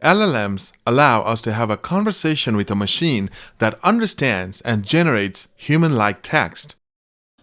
LLMs allow us to have a conversation with a machine that understands and generates human-like text.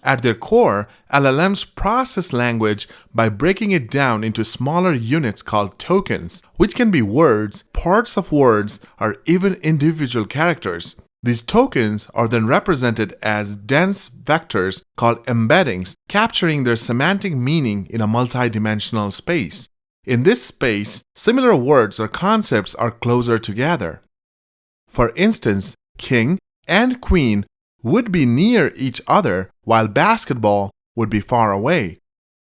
At their core, LLMs process language by breaking it down into smaller units called tokens, which can be words, parts of words, or even individual characters. These tokens are then represented as dense vectors called embeddings, capturing their semantic meaning in a multidimensional space. In this space, similar words or concepts are closer together. For instance, king and queen would be near each other, while basketball would be far away.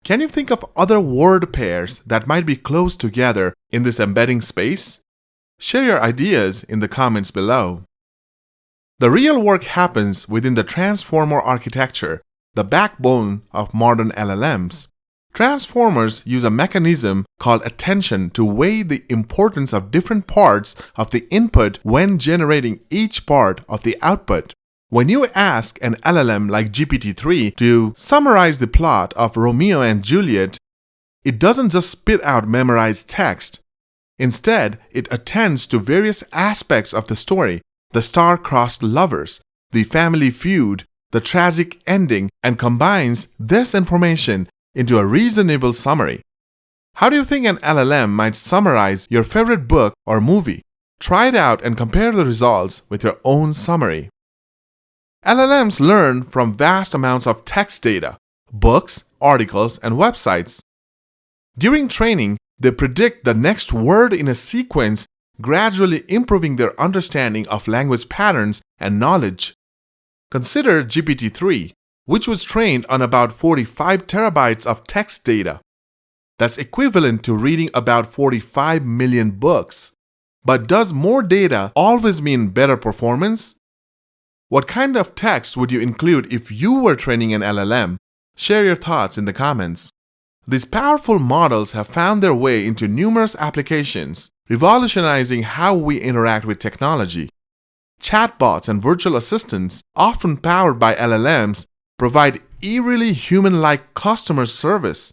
Can you think of other word pairs that might be close together in this embedding space? Share your ideas in the comments below. The real work happens within the transformer architecture, the backbone of modern LLMs. Transformers use a mechanism called attention to weigh the importance of different parts of the input when generating each part of the output. When you ask an LLM like GPT-3 to summarize the plot of Romeo and Juliet, it doesn't just spit out memorized text. Instead, it attends to various aspects of the story: the star-crossed lovers, the family feud, the tragic ending, and combines this information into a reasonable summary. How do you think an LLM might summarize your favorite book or movie? Try it out and compare the results with your own summary. LLMs learn from vast amounts of text data, books, articles, and websites. During training, they predict the next word in a sequence, gradually improving their understanding of language patterns and knowledge. Consider GPT-3, which was trained on about 45 terabytes of text data. That's equivalent to reading about 45 million books. But does more data always mean better performance? What kind of text would you include if you were training an LLM? Share your thoughts in the comments. These powerful models have found their way into numerous applications, revolutionizing how we interact with technology. Chatbots and virtual assistants, often powered by LLMs, provide eerily human-like customer service.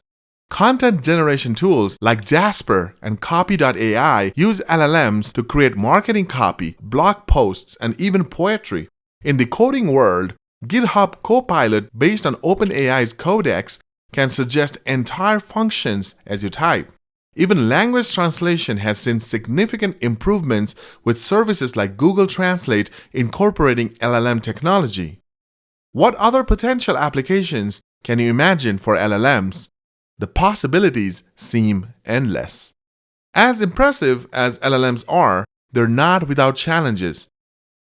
Content generation tools like Jasper and copy.ai use LLMs to create marketing copy, blog posts, and even poetry. In the coding world, GitHub Copilot, based on OpenAI's Codex, can suggest entire functions as you type. Even language translation has seen significant improvements with services like Google Translate incorporating LLM technology. What other potential applications can you imagine for LLMs? The possibilities seem endless. As impressive as LLMs are, they're not without challenges.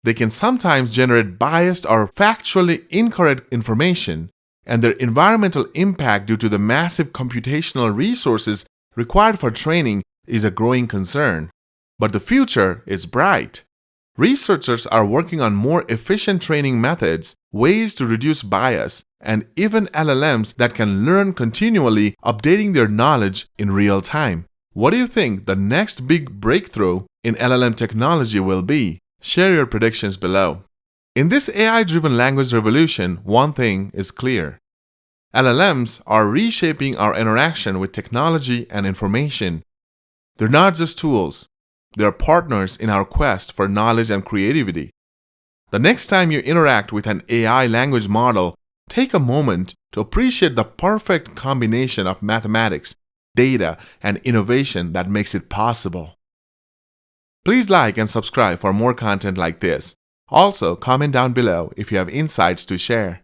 They can sometimes generate biased or factually incorrect information, and their environmental impact due to the massive computational resources required for training is a growing concern. But the future is bright. Researchers are working on more efficient training methods, ways to reduce bias, and even LLMs that can learn continually, updating their knowledge in real time. What do you think the next big breakthrough in LLM technology will be? Share your predictions below. In this AI-driven language revolution, one thing is clear. LLMs are reshaping our interaction with technology and information. They're not just tools. They're partners in our quest for knowledge and creativity. The next time you interact with an AI language model, take a moment to appreciate the perfect combination of mathematics, data, and innovation that makes it possible. Please like and subscribe for more content like this. Also, comment down below if you have insights to share.